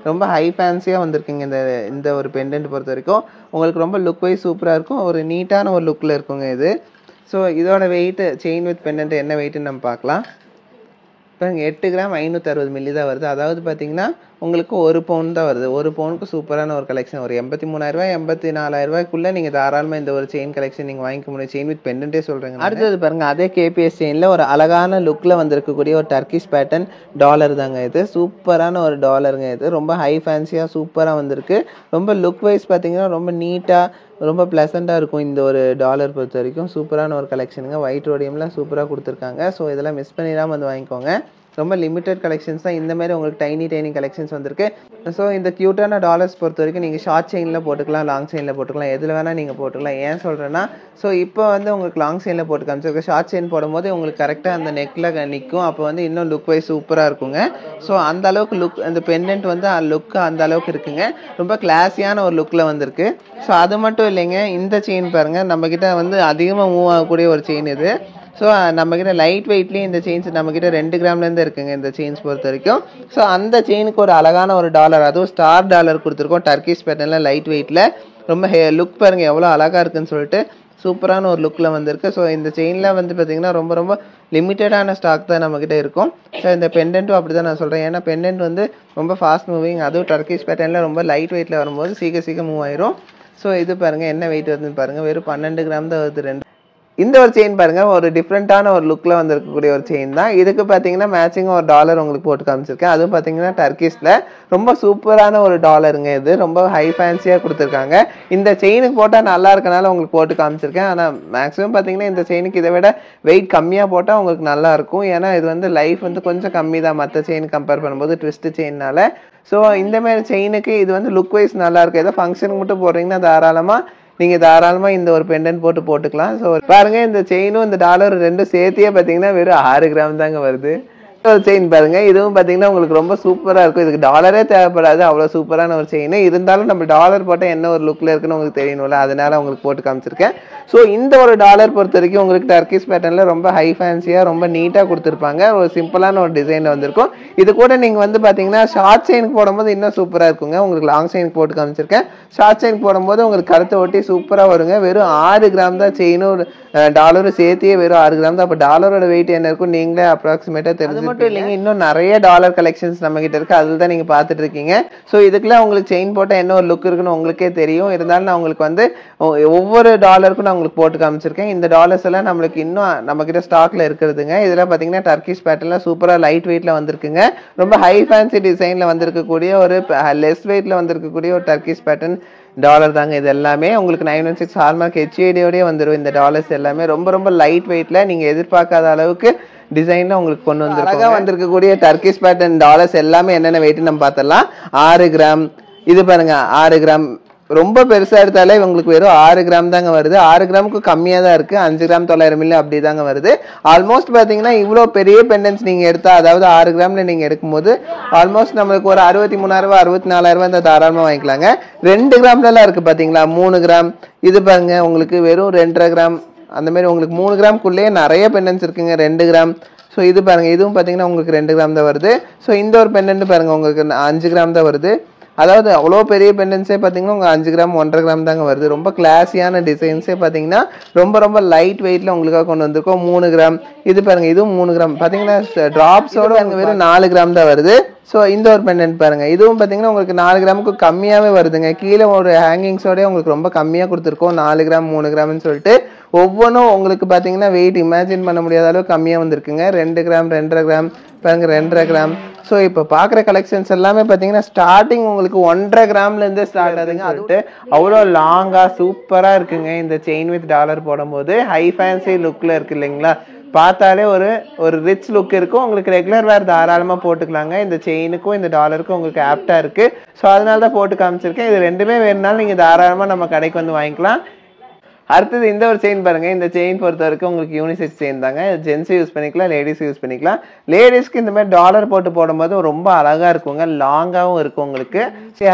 ரொம்ப ஹை ஃபேன்சியாக வந்திருக்குங்க இந்த ஒரு பெண்டன்ட் பொறுத்த வரைக்கும். உங்களுக்கு ரொம்ப லுக் வைஸ் சூப்பராக இருக்கும். ஒரு நீட்டான ஒரு லுக்கில் இருக்குங்க இது. ஸோ இதோட வெயிட்டு செயின் வித் பெண்டன்ட் என்ன வெயிட்டுன்னு நம்ம பார்க்கலாம். இப்போ 8 கிராம் 560 மில்லி தான் வருது. அதாவது பார்த்தீங்கன்னா உங்களுக்கு 1 பவுன் தான் வருது. 1 பவுனுக்கு சூப்பரான ஒரு கலெக்ஷன். ஒரு 83,000 84,000 நீங்கள் தாராளமாக இந்த ஒரு செயின் கலெக்ஷன் நீங்கள் வாங்கிக்க முடியும். செயின் வித் பெண்டன்ட்டே சொல்கிறேங்க. அடுத்தது பாருங்கள், அதே கேபிஎஸ் செயினில் ஒரு அழகான லுக்கில் வந்திருக்கக்கூடிய ஒரு டர்க்கிஷ் பேட்டர்ன் டாலர் தாங்க இது. சூப்பரான ஒரு டாலருங்க இது. ரொம்ப ஹை ஃபேன்சியாக சூப்பராக வந்திருக்கு. ரொம்ப லுக் வைஸ் பார்த்தீங்கன்னா ரொம்ப நீட்டாக ரொம்ப ப்ளசண்ட்டாக இருக்கும் இந்த ஒரு டாலர் பொறுத்த வரைக்கும். சூப்பரான ஒரு கலெக்ஷனுங்க. ஒயிட் ரோடியம்லாம் சூப்பராக கொடுத்துருக்காங்க. ஸோ இதெல்லாம் மிஸ் பண்ணிடாமல் வந்து வாங்கிக்கோங்க. ரொம்ப லிமிட்டட் கலெக்ஷன்ஸ் தான். இந்த மாதிரி உங்களுக்கு டைனி கலெக்ஷன்ஸ் வந்திருக்கு. ஸோ இந்த க்யூட்டான டாலர்ஸ் பொறுத்த வரைக்கும் நீங்கள் ஷார்ட் செயினில் போட்டுக்கலாம், லாங் செயினில் போட்டுக்கலாம், எதில் வேணால் நீங்கள் போட்டுக்கலாம். ஏன் சொல்கிறேன்னா, ஸோ இப்போ வந்து உங்களுக்கு லாங் செயினில் போட்டு காமிச்சிருக்கு. ஷார்ட் செயின் போடும்போது உங்களுக்கு கரெக்டாக அந்த நெக்கில் நிற்கும். அப்போ வந்து இன்னும் லுக் வைஸ் சூப்பராக இருக்குங்க. ஸோ அந்த அளவுக்கு லுக் அந்த பெண்டன்ட் வந்து லுக்கு அந்த அளவுக்கு இருக்குங்க. ரொம்ப கிளாஸியான ஒரு லுக்கில் வந்திருக்கு. ஸோ அது மட்டும் இல்லைங்க, இந்த செயின் பாருங்கள், நம்மக்கிட்ட வந்து அதிகமாக மூவ் ஆகக்கூடிய ஒரு செயின் இது. ஸோ நம்மக்கிட்ட லைட் வெயிட்லேயே இந்த செயின்ஸ் நம்மக்கிட்ட 2 கிராம்லேருந்து இருக்குங்க இந்த செயின்ஸ் பொறுத்த வரைக்கும். ஸோ அந்த செயினுக்கு ஒரு அழகான ஒரு டாலர், அதுவும் ஸ்டார் டாலர் கொடுத்துருக்கோம். டர்க்கிஷ் பேட்டர்னில் லைட் வெயிட்டில் ரொம்ப லுக் பாருங்கள் எவ்வளோ அழகாக இருக்குன்னு சொல்லிட்டு. சூப்பரான ஒரு லுக்கில் வந்திருக்கு. ஸோ இந்த செயினில் வந்து பார்த்தீங்கன்னா ரொம்ப ரொம்ப லிமிட்டடான ஸ்டாக் தான் நம்மக்கிட்ட இருக்கும். ஸோ இந்த பெண்டன்ட்டும் அப்படி தான் நான் சொல்கிறேன். ஏன்னா பெண்டன்ட் வந்து ரொம்ப ஃபாஸ்ட் மூவிங், அதுவும் டர்க்கிஷ் பேட்டர்னில் ரொம்ப லைட் வெயிட்டில் வரும்போது சீக்கிரம் மூவ் ஆயிரும். ஸோ இது பாருங்கள் என்ன வெயிட் வருதுன்னு பாருங்கள், வெறும் 12 கிராம் தான் வருது. இந்த ஒரு செயின் பாருங்க, ஒரு டிஃப்ரெண்டான ஒரு லுக்ல வந்திருக்கக்கூடிய ஒரு செயின் தான். இதுக்கு பாத்தீங்கன்னா மேட்சிங் ஒரு டாலர் உங்களுக்கு போட்டு காமிச்சிருக்கேன். அதுவும் பாத்தீங்கன்னா டர்க்கிஷ்ல ரொம்ப சூப்பரான ஒரு டாலருங்க. இது ரொம்ப ஹை ஃபேன்சியா கொடுத்துருக்காங்க. இந்த செயினுக்கு போட்டா நல்லா இருக்கனால உங்களுக்கு போட்டு காமிச்சிருக்கேன். ஆனா மேக்ஸிமம் பாத்தீங்கன்னா இந்த செயினுக்கு இதை விட வெயிட் கம்மியா போட்டா உங்களுக்கு நல்லா இருக்கும். ஏன்னா இது வந்து லைஃப் வந்து கொஞ்சம் கம்மி தான் மற்ற செயின் கம்பேர் பண்ணும்போது ட்விஸ்ட் செயின்னால. ஸோ இந்த மாதிரி செயினுக்கு இது வந்து லுக் வைஸ் நல்லா இருக்கும். ஏதோ ஃபங்க்ஷனுக்கு மட்டும் போடுறீங்கன்னா தாராளமா இந்த ஒரு பெண்டன்ட் போட்டுக்கலாம். ஸோ பாருங்க, இந்த செயினும் இந்த டாலர் ரெண்டும் சேர்த்தியே பார்த்தீங்கன்னா வெறும் 6 கிராம் தாங்க வருது. ஒரு செயின் பாருங்க, இதுவும் பார்த்தீங்கன்னா உங்களுக்கு ரொம்ப சூப்பராக இருக்கும். இதுக்கு டாலரே தேவைப்படாது, அவ்வளோ சூப்பரான ஒரு செயின். இருந்தாலும் நம்ம டாலர் போட்டால் என்ன ஒரு லுக்கில் இருக்குன்னு உங்களுக்கு தெரியணும்ல, அதனால உங்களுக்கு போட்டு காமிச்சிருக்கேன். ஸோ இந்த ஒரு டாலர் பொறுத்த வரைக்கும் உங்களுக்கு டர்க்கிஷ் பேட்டர்னில் ரொம்ப ஹை ஃபேன்சியாக ரொம்ப நீட்டாக கொடுத்துருப்பாங்க. ஒரு சிம்பிளான ஒரு டிசைனில் வந்திருக்கும். இது கூட நீங்கள் வந்து பார்த்தீங்கன்னா ஷார்ட் செயினுக்கு போடும்போது இன்னும் சூப்பராக இருக்குங்க. உங்களுக்கு லாங் செயினுக்கு போட்டு காமிச்சிருக்கேன். ஷார்ட் செயினுக்கு போடும்போது உங்களுக்கு கழுத்தை ஒட்டி சூப்பராக வருங்க. வெறும் 6 கிராம் தான் செயினும் டாலரும் சேர்த்தியே வெறும் 6 கிராம் தான். அப்போ டாலரோட வெயிட் என்ன இருக்கும் நீங்களே அப்ராக்சிமேட்டாக தெரிஞ்சு மட்டும் இல்லைங்க, இன்னும் நிறைய டாலர் கலெக்ஷன்ஸ் நம்ம கிட்ட இருக்கு. அதில் தான் நீங்க பார்த்துட்டு இருக்கீங்க. ஸோ இதுக்குள்ள உங்களுக்கு செயின் போட்டால் என்ன ஒரு லுக் இருக்குன்னு உங்களுக்கே தெரியும். இருந்தாலும் நான் உங்களுக்கு வந்து ஒவ்வொரு டாலருக்கும் நான் உங்களுக்கு போட்டு காமிச்சிருக்கேன். இந்த டாலர்ஸ் எல்லாம் நம்மளுக்கு இன்னும் நம்ம கிட்ட ஸ்டாக்ல இருக்கிறதுங்க. இதெல்லாம் பார்த்தீங்கன்னா டர்க்கிஷ் பேட்டர்ல சூப்பரா லைட் வெயிட்ல வந்திருக்குங்க. ரொம்ப ஹை ஃபேன்சி டிசைன்ல வந்திருக்கக்கூடிய ஒரு லெஸ் வெயிட்ல வந்திருக்கக்கூடிய ஒரு டர்க்கிஷ் பேட்டர்ன் டாலர் தாங்க. இது எல்லாமே உங்களுக்கு 916 ஹால்மார்க் HUID வந்துடும். இந்த டாலர்ஸ் எல்லாமே ரொம்ப ரொம்ப லைட் வெயிட்ல நீங்க எதிர்பார்க்காத அளவுக்கு டிசைன்ல உங்களுக்கு கொண்டு வந்து அழகா வந்திருக்கக்கூடிய டர்க்கிஷ் பேட்டர்ன் டாலர்ஸ் எல்லாமே என்னென்ன வெயிட் நம்ம பார்த்தலாம். 6 கிராம், இது பாருங்க 6 கிராம், ரொம்ப பெருசா எடுத்தாலே உங்களுக்கு வெறும் 6 கிராம் தாங்க வருது. 6 கிராமுக்கு கம்மியா தான் இருக்கு. 5 கிராம் 900 மில்லி அப்படி தாங்க வருது. ஆல்மோஸ்ட் பாத்தீங்கன்னா இவ்வளோ பெரிய பெண்டன்ஸ் நீங்க எடுத்தா, அதாவது 6 கிராம்ல நீங்க எடுக்கும்போது ஆல்மோஸ்ட் நம்மளுக்கு ஒரு 63,000 64,000 இந்த தாராளமா வாங்கிக்கலாங்க. 2 கிராம்ல எல்லாம் இருக்கு பாத்தீங்களா, 3 கிராம், இது பாருங்க உங்களுக்கு வெறும் 2.5 கிராம், அந்த மாதிரி உங்களுக்கு 3 கிராம்குள்ளேயே நிறைய பெண்டன்ஸ் இருக்குங்க. 2 கிராம். ஸோ இது பாருங்க, இதுவும் பார்த்தீங்கன்னா உங்களுக்கு 2 கிராம் தான் வருது. ஸோ இந்த ஒரு பெண்டன்ட் பாருங்க உங்களுக்கு 5 கிராம் தான் வருது. அதாவது அவ்வளோ பெரிய பெண்டன்ஸே பார்த்தீங்கன்னா உங்கள் 5 கிராம் 1.5 கிராம் தாங்க வருது. ரொம்ப கிளாஸியான டிசைன்ஸே பார்த்தீங்கன்னா ரொம்ப ரொம்ப லைட் வெயிட்ல உங்களுக்காக கொண்டு வந்திருக்கோம். 3 கிராம், இது பாருங்க இதுவும் 3 கிராம் பார்த்தீங்கன்னா டிராப்ஸோட அங்கே வெறும் 4 கிராம் தான் வருது. ஸோ இந்த ஒரு பெண்டன்ட் பாருங்க, இதுவும் பார்த்தீங்கன்னா உங்களுக்கு 4 கிராமுக்கு கம்மியாகவே வருதுங்க. கீழே ஒரு ஹேங்கிங்ஸோடய உங்களுக்கு ரொம்ப கம்மியாக கொடுத்துருக்கோம். 4 கிராம் 3 கிராம்னு சொல்லிட்டு ஒவ்வொன்றும் உங்களுக்கு பார்த்தீங்கன்னா வெயிட் இமேஜின் பண்ண முடியாத அளவுக்கு கம்மியாக வந்திருக்குங்க. 2 கிராம் 2.5 கிராம் பாருங்க 2.5 கிராம். ஸோ இப்போ பார்க்குற கலெக்ஷன்ஸ் எல்லாமே பார்த்தீங்கன்னா ஸ்டார்டிங் உங்களுக்கு 1.5 கிராம்லேருந்து ஸ்டார்ட் ஆகுதுங்க. அதுட்டு அவ்வளோ லாங்காக சூப்பராக இருக்குங்க. இந்த செயின் வித் டாலர் போடும்போது ஹை ஃபேன்சி லுக்கில் இருக்கு இல்லைங்களா, பார்த்தாலே ஒரு ரிச் லுக் இருக்கும். உங்களுக்கு ரெகுலர் வேர் தாராளமாக போட்டுக்கலாங்க. இந்த செயினுக்கும் இந்த டாலருக்கும் உங்களுக்கு ஆப்டாக இருக்குது. ஸோ அதனால தான் போட்டு காமிச்சிருக்கேன். இது ரெண்டுமே வேணுனாலும் நீங்கள் தாராளமாக நம்ம கடைக்கு வந்து வாங்கிக்கலாம். அடுத்தது இந்த ஒரு செயின் பாருங்க. இந்த செயின் பொறுத்த வரைக்கும் உங்களுக்கு யூனிசெக்ஸ் செயின் தாங்க. ஜென்ஸ் யூஸ் பண்ணிக்கலாம், லேடிஸ் யூஸ் பண்ணிக்கலாம். லேடிஸ்க்கு இந்த மாதிரி டாலர் போட்டு போடும்போது ரொம்ப அழகா இருக்குங்க, லாங்காகவும் இருக்கும் உங்களுக்கு.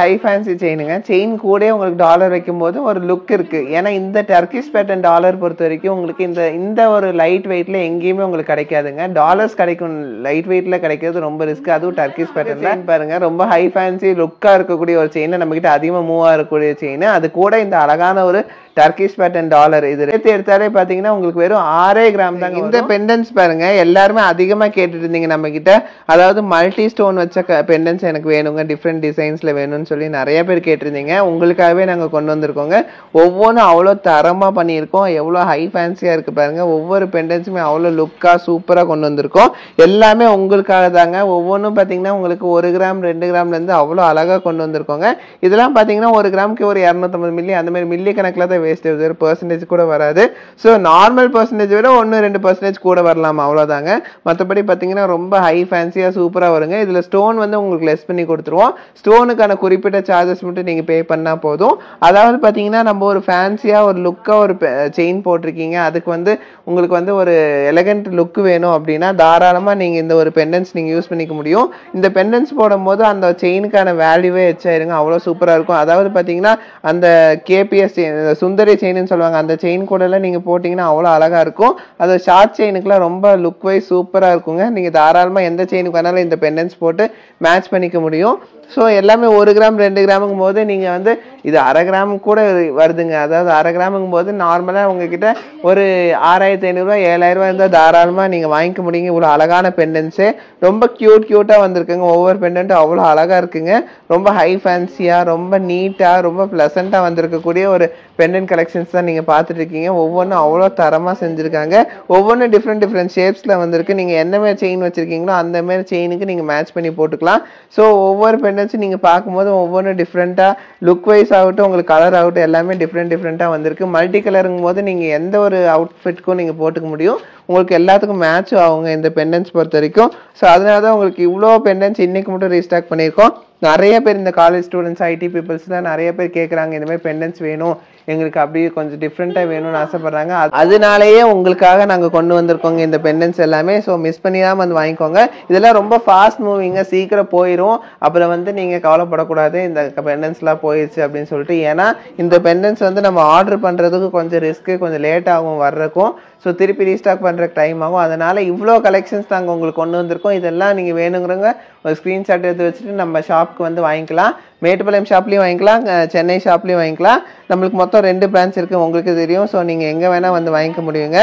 High fancy செயினுங்க. செயின் கூட உங்களுக்கு டாலர் வைக்கும்போது ஒரு லுக் இருக்கு. ஏன்னா இந்த டர்க்கிஷ் பேட்டர்ன் டாலர் பொறுத்த வரைக்கும் உங்களுக்கு இந்த ஒரு லைட் வெயிட்ல எங்கேயுமே உங்களுக்கு கிடைக்காதுங்க. டாலர்ஸ் கிடைக்கும், லைட் வெயிட்ல கிடைக்கிறது ரொம்ப ரிஸ்க். அதுவும் டர்க்கிஷ் பேட்டர்ன்ல பாருங்க ரொம்ப ஹை ஃபேன்சி லுக்கா இருக்கக்கூடிய ஒரு செயின், நம்ம கிட்ட அதிகமாக மூவ் ஆகக்கூடிய செயின். அது கூட இந்த அழகான ஒரு டர்க்கிஷ் பேட்டர்ன் டாலர் இது எடுத்தாலே பாத்தீங்கன்னா உங்களுக்கு வெறும் 6 கிராம் தாங்க. இந்த பெண்டன்ஸ் பாருங்க எல்லாருமே அதிகமா கேட்டுட்டு இருந்தீங்க நம்ம கிட்ட, அதாவது மல்டி ஸ்டோன் வச்ச பெண்டன்ஸ் எனக்கு வேணுங்க, டிஃப்ரெண்ட் டிசைன்ஸ்ல வேணும்னு சொல்லி நிறைய பேர் கேட்டிருந்தீங்க. உங்களுக்காகவே நாங்க கொண்டு வந்திருக்கோங்க. ஒவ்வொன்றும் அவ்வளோ தரமா பண்ணியிருக்கோம். எவ்வளோ ஹை ஃபேன்சியா இருக்கு பாருங்க. ஒவ்வொரு பெண்டன்ஸுமே அவ்வளோ லுக்கா சூப்பரா கொண்டு வந்திருக்கோம். எல்லாமே உங்களுக்காக தாங்க. ஒவ்வொன்றும் பாத்தீங்கன்னா உங்களுக்கு 1 கிராம் 2 கிராம்ல இருந்து அவ்வளோ அழகா கொண்டு வந்திருக்கோங்க. இதெல்லாம் பாத்தீங்கன்னா 1 கிராமுக்கு ஒரு 250 மில்லி, அந்த மாதிரி மில்லி கணக்கில் தான் வேஸ்ட், பெர்சன்டேஜ் கூட வராது. ஸோ நார்மல் பெர்சன்டேஜ் விட 1-2% கூட வரலாம், அவ்வளோதாங்க. மற்றபடி பார்த்தீங்கன்னா ரொம்ப ஹை ஃபேன்சியாக சூப்பராக வருங்க. இதில் ஸ்டோன் வந்து உங்களுக்கு லெஸ் பண்ணி கொடுத்துருவோம். ஸ்டோனுக்கான குறிப்பிட்ட சார்ஜஸ் மட்டும் நீங்கள் பே பண்ணால் போதும். அதாவது பார்த்தீங்கன்னா நம்ம ஒரு ஃபேன்சியாக ஒரு லுக்காக ஒரு செயின் போட்டிருக்கீங்க, அதுக்கு வந்து உங்களுக்கு வந்து ஒரு எலகண்ட் லுக் வேணும் அப்படின்னா தாராளமாக நீங்கள் இந்த ஒரு பெண்டன்ஸ் நீங்கள் யூஸ் பண்ணிக்க முடியும். இந்த பெண்டன்ஸ் போடும்போது அந்த செயினுக்கான வேல்யூவே எச்சாயிருங்க, அவ்வளோ சூப்பராக இருக்கும். அதாவது பார்த்தீங்கன்னா அந்த கேபிஎஸ் சுந்தரி செயின்னு சொல்லுவாங்க, அந்த செயின் கூட எல்லாம் நீங்க போட்டீங்கன்னா அவ்வளோ அழகா இருக்கும். அது ஷார்ட் செயினுக்குலாம் ரொம்ப லுக் வைஸ் சூப்பரா இருக்குங்க. நீங்க தாராளமா எந்த செயினுக்கு வேணாலும் இந்த பெண்டன்ஸ் போட்டு மேட்ச் பண்ணிக்க முடியும். ஸோ எல்லாமே 1 கிராம் 2 கிராமுங்கும் போது நீங்கள் வந்து இது 1/2 கிராம் கூட வருதுங்க. அதாவது 1/2 கிராமுங்கும் போது நார்மலாக உங்ககிட்ட ஒரு 6500 7000 இருந்தால் தாராளமாக நீங்கள் வாங்கிக்க முடியுங்க. இவ்வளோ அழகான பெண்டன்ஸு ரொம்ப க்யூட்டாக வந்திருக்குங்க. ஒவ்வொரு பெண்டன்ட்டும் அவ்வளோ அழகாக இருக்குங்க. ரொம்ப ஹை ஃபேன்சியாக ரொம்ப நீட்டாக ரொம்ப ப்ளசண்ட்டாக வந்திருக்கக்கூடிய ஒரு பெண்டன்ட் கலெக்ஷன்ஸ் தான் நீங்கள் பார்த்துட்டு இருக்கீங்க. ஒவ்வொன்றும் அவ்வளோ தரமாக செஞ்சுருக்காங்க. ஒவ்வொன்றும் டிஃப்ரெண்ட் ஷேப்ஸில் வந்திருக்கு. நீங்கள் என்ன மாதிரி செயின் வச்சுருக்கீங்களோ அந்த மாதிரி செயினுக்கு நீங்கள் மேட்ச் பண்ணி போட்டுக்கலாம். ஸோ ஒவ்வொரு பெண்டன்ஸும் நீங்கள் பார்க்கும்போது ஒவ்வொன்றும் டிஃப்ரெண்ட்டாக லுக் வைஸ் ஆகட்டும் உங்களுக்கு கலர் ஆகட்டும் எல்லாமே டிஃப்ரெண்ட்டாக வந்திருக்கு. மல்டி கலருங்கும் போது நீங்கள் எந்த ஒரு அவுட்ஃபிட்க்கும் நீங்கள் போட்டுக்க முடியும். உங்களுக்கு எல்லாத்துக்கும் மேட்சும் ஆகுங்க இந்த பெண்டன்ஸ் பொறுத்த வரைக்கும். ஸோ அதனால தான் உங்களுக்கு இவ்வளோ பெண்டன்ஸ் இன்றைக்கி மட்டும் ரீஸ்டாக் பண்ணியிருக்கோம். நிறைய பேர் இந்த காலேஜ் ஸ்டூடெண்ட்ஸ் ஐடி பீப்புள்ஸ்லாம் நிறைய பேர் கேட்குறாங்க இந்த மாதிரி பெண்டன்ஸ் வேணும் எங்களுக்கு அப்படியே கொஞ்சம் டிஃப்ரெண்ட்டாக வேணும்னு ஆசைப்படுறாங்க. அதனாலேயே உங்களுக்காக நாங்கள் கொண்டு வந்திருக்கோங்க இந்த பெண்டன்ஸ் எல்லாமே. ஸோ மிஸ் பண்ணிடாமல் வந்து வாங்கிக்கோங்க. இதெல்லாம் ரொம்ப ஃபாஸ்ட் மூவிங்க, சீக்கிரம் போயிடும். அப்புறம் வந்து நீங்கள் கவலைப்படக்கூடாது இந்த பெண்டன்ஸ்லாம் போயிடுச்சு அப்படின்னு சொல்லிட்டு. ஏன்னா இந்த பெண்டன்ஸ் வந்து நம்ம ஆர்டர் பண்ணுறதுக்கு கொஞ்சம் ரிஸ்க்கு, கொஞ்சம் லேட் ஆகும் வர்றதுக்கும். ஸோ திருப்பி ரீஸ்டாக் பண்ணுறதுக்கு டைம் ஆகும். அதனால் இவ்வளோ கலெக்ஷன்ஸ் நாங்கள் உங்களுக்கு கொண்டு வந்திருக்கோம். இதெல்லாம் நீங்கள் வேணுங்கிறவங்க ஒரு ஸ்க்ரீன்ஷாட் எடுத்து வச்சுட்டு நம்ம ஷாப்புக்கு வந்து வாங்கிக்கலாம். மேட்டுப்பாளையம் ஷாப்லேயும் வாங்கிக்கலாம், சென்னை ஷாப்லேயும் வாங்கிக்கலாம். நம்மளுக்கு மொத்தம் 2 பிரான்ச் இருக்குது உங்களுக்கு தெரியும். ஸோ நீங்கள் எங்கே வேணால் வந்து வாங்கிக்க முடியுங்க.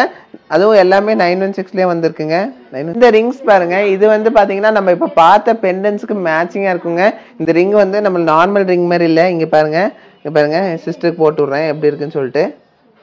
அதுவும் எல்லாமே 916லேயே வந்திருக்குங்க. இந்த ரிங்ஸ் பாருங்கள். இது வந்து பார்த்தீங்கன்னா நம்ம இப்போ பார்த்த பெண்டன்ஸுக்கு மேட்சிங்காக இருக்குங்க. இந்த ரிங் வந்து நம்ம நார்மல் ரிங் மாதிரி இல்லை. இங்கே பாருங்கள் சிஸ்டருக்கு போட்டு விட்றேன் எப்படி இருக்குன்னு சொல்லிட்டு.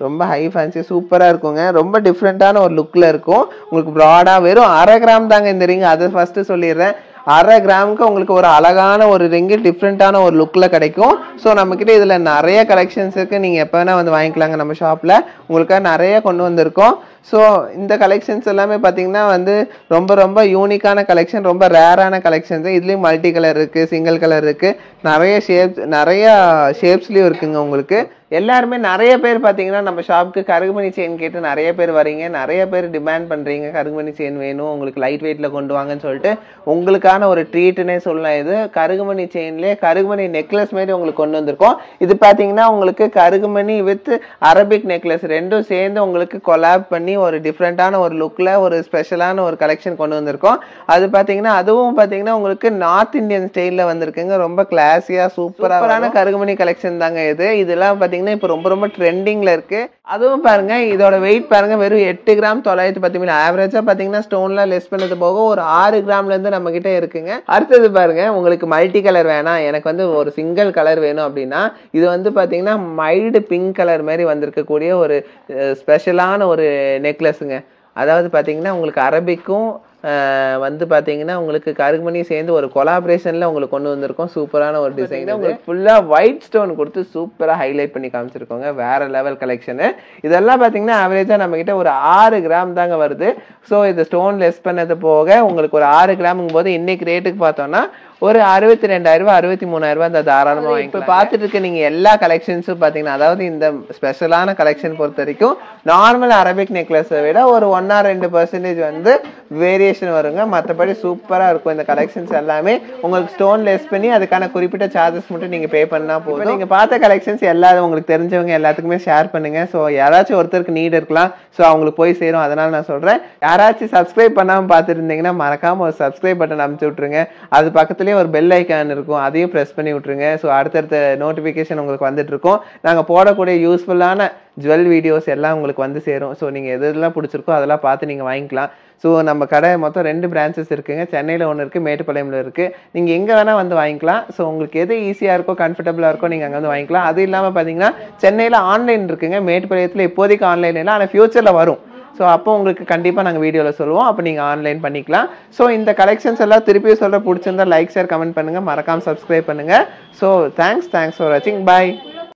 ரொம்ப ஹை ஃபேன்சி சூப்பராக இருக்குங்க. ரொம்ப டிஃப்ரெண்ட்டான ஒரு லுக்கில் இருக்கும். உங்களுக்கு ப்ராடாக வெறும் 1/2 கிராம் தாங்க இந்த ரிங். அதை ஃபஸ்ட்டு சொல்லிடுறேன். 1/2 கிராமுக்கு உங்களுக்கு ஒரு அழகான ஒரு ரிங்கு டிஃப்ரெண்ட்டான ஒரு லுக்கில் கிடைக்கும். ஸோ நம்மக்கிட்ட இதில் நிறைய கலெக்ஷன்ஸ் இருக்குது. நீங்கள் எப்போ வேணால் வந்து வாங்கிக்கலாங்க. நம்ம ஷாப்பில் உங்களுக்காக நிறைய கொண்டு வந்திருக்கோம். ஸோ இந்த கலெக்ஷன்ஸ் எல்லாமே பார்த்தீங்கன்னா வந்து ரொம்ப யூனிக்கான கலெக்ஷன், ரொம்ப ரேரான கலெக்ஷன்ஸ். இதுலேயும் மல்டி கலர் இருக்குது, சிங்கிள் கலர் இருக்குது, நிறைய ஷேப்ஸ்லேயும் இருக்குங்க உங்களுக்கு. எல்லாருமே நிறைய பேர் பார்த்தீங்கன்னா நம்ம ஷாப்புக்கு கருகுமணி செயின் கேட்டு நிறைய பேர் வரீங்க. நிறைய பேர் டிமாண்ட் பண்ணுறீங்க கருகுமணி செயின் வேணும் உங்களுக்கு லைட் வெயிட்டில் கொண்டு வாங்கன்னு சொல்லிட்டு. உங்களுக்கான ஒரு ட்ரீட்டுன்னே சொல்லலாம். இது கருகுமணி செயின்லேயே கருகுமணி நெக்லஸ் மாரி உங்களுக்கு கொண்டு வந்திருக்கோம். இது பார்த்தீங்கன்னா உங்களுக்கு கருகுமணி வித் அரபிக் நெக்லஸ் ரெண்டும் சேர்ந்து உங்களுக்கு கொலாப் பண்ணி ஒரு டிஃப்ரெண்ட்டான ஒரு லுக்கில் ஒரு ஸ்பெஷலான ஒரு கலெக்ஷன் கொண்டு வந்திருக்கோம். அது பார்த்தீங்கன்னா அதுவும் பார்த்தீங்கன்னா உங்களுக்கு நார்த் இந்தியன் ஸ்டைலில் வந்திருக்குங்க. ரொம்ப கிளாஸியாக சூப்பரான கருகுமணி கலெக்ஷன் தாங்க இது. இதெல்லாம் பார்த்தீங்கன்னா இப்போ ரொம்ப ட்ரெண்டிங்ல இருக்கு. அதுவும் பாருங்க இதோட வெயிட் பாருங்க வெறும் 8 கிராம் 910 மில்லி. ஆவரேஜா பாத்தீங்கன்னா ஸ்டோன்ல லெஸ் பண்ணது போக ஒரு 6 கிராம்ல இருந்து நம்ம கிட்ட இருக்குங்க. அடுத்தது பாருங்க உங்களுக்கு மல்டி கலர் வேணாம், எனக்கு வந்து ஒரு சிங்கிள் கலர் வேணும் அப்படின்னா இது வந்து பாத்தீங்கன்னா மைல்டு பிங்க் கலர் மாதிரி வந்திருக்கக்கூடிய ஒரு ஸ்பெஷலான ஒரு நெக்லஸுங்க. அதாவது பாத்தீங்கன்னா உங்களுக்கு அரபிக்கும் வந்து பார்த்தீங்கன்னா உங்களுக்கு கருகுமணி சேர்ந்து ஒரு கொலாபரேஷனில் உங்களுக்கு கொண்டு வந்திருக்கோம். சூப்பரான ஒரு டிசைன். உங்களுக்கு ஃபுல்லாக ஒயிட் ஸ்டோன் கொடுத்து சூப்பராக ஹைலைட் பண்ணி காமிச்சிருக்கோங்க. வேறு லெவல் கலெக்ஷனு. இதெல்லாம் பார்த்தீங்கன்னா ஆவரேஜாக நம்மக்கிட்ட ஒரு 6 கிராம் தாங்க வருது. ஸோ இது ஸ்டோன் லெஸ் பண்ணது போக உங்களுக்கு ஒரு 6 கிராமுங்கும் போது இன்னைக்கு ரேட்டுக்கு பார்த்தோன்னா ஒரு 62,000 63,000 இந்த தாராளமாக வாங்கி. இப்போ பார்த்துட்டு இருக்க நீங்கள் எல்லா கலெக்ஷன்ஸும் பார்த்தீங்கன்னா அதாவது இந்த ஸ்பெஷலான கலெக்ஷன் பொறுத்த வரைக்கும் நார்மல் அரபிக் நெக்லஸை விட ஒரு 1 or 2% வந்து வேரியேஷன் வருங்க. மற்றபடி சூப்பராக இருக்கும் இந்த கலெக்ஷன்ஸ் எல்லாமே. உங்களுக்கு ஸ்டோன் லெஸ் பண்ணி அதுக்கான குறிப்பிட்ட சார்ஜஸ் மட்டும் நீங்கள் பே பண்ணால் போதும். நீங்கள் பார்த்த கலெக்ஷன்ஸ் எல்லாரும் உங்களுக்கு தெரிஞ்சவங்க எல்லாத்துக்குமே ஷேர் பண்ணுங்க. ஸோ யாராச்சும் ஒருத்தருக்கு நீட் இருக்கலாம், ஸோ அவங்களுக்கு போய் சேரும். அதனால நான் சொல்கிறேன், யாராச்சும் சப்ஸ்கிரைப் பண்ணாமல் பார்த்துட்டு இருந்தீங்கன்னா மறக்காமல் ஒரு சப்ஸ்கிரைப் பட்டன் அமுச்சு விட்ருங்க. அது பக்கத்துலேயே ஒரு பெல் ஐக்கான் இருக்கும், அதையும் ப்ரெஸ் பண்ணி விட்ருங்க. ஸோ அடுத்தடுத்த நோட்டிஃபிகேஷன் உங்களுக்கு வந்துட்டு இருக்கும். நாங்கள் போடக்கூடிய யூஸ்ஃபுல்லான ஜுவல் வீடியோஸ் எல்லாம் உங்களுக்கு வந்து சேரும். ஸோ நீங்கள் எதெல்லாம் பிடிச்சிருக்கோ அதெல்லாம் பார்த்து நீங்கள் வாங்கிக்கலாம். ஸோ நம்ம கடை மொத்தம் 2 பிரான்ச்சஸ் இருக்குங்க. சென்னையில் ஒன்று இருக்குது, மேட்டுப்பாளையமில் இருக்குது. நீங்கள் எங்கே வேணால் வந்து வாங்கிக்கலாம். ஸோ உங்களுக்கு எது ஈஸியாக இருக்கோ கம்ஃபர்டபுளாக இருக்கோ நீங்கள் அங்கே வந்து வாங்கிக்கலாம். அது இல்லாமல் பார்த்தீங்கன்னா சென்னையில் ஆன்லைன் இருக்குங்க. மேட்டுப்பாளையத்தில் இப்போதைக்கு ஆன்லைன் இல்லை, ஆனால் ஃபியூச்சரில் வரும். ஸோ அப்போ உங்களுக்கு கண்டிப்பாக நாங்கள் வீடியோவில் சொல்லுவோம். அப்போ நீங்கள் ஆன்லைன் பண்ணிக்கலாம். ஸோ இந்த கலெக்ஷன்ஸ் எல்லாம் திருப்பி சொல்கிற பிடிச்சிருந்தா லைக் ஷேர் கமெண்ட் பண்ணுங்கள். மறக்காமல் சப்ஸ்கிரைப் பண்ணுங்கள். ஸோ தேங்க்ஸ் ஃபார் வாட்சிங். பாய்.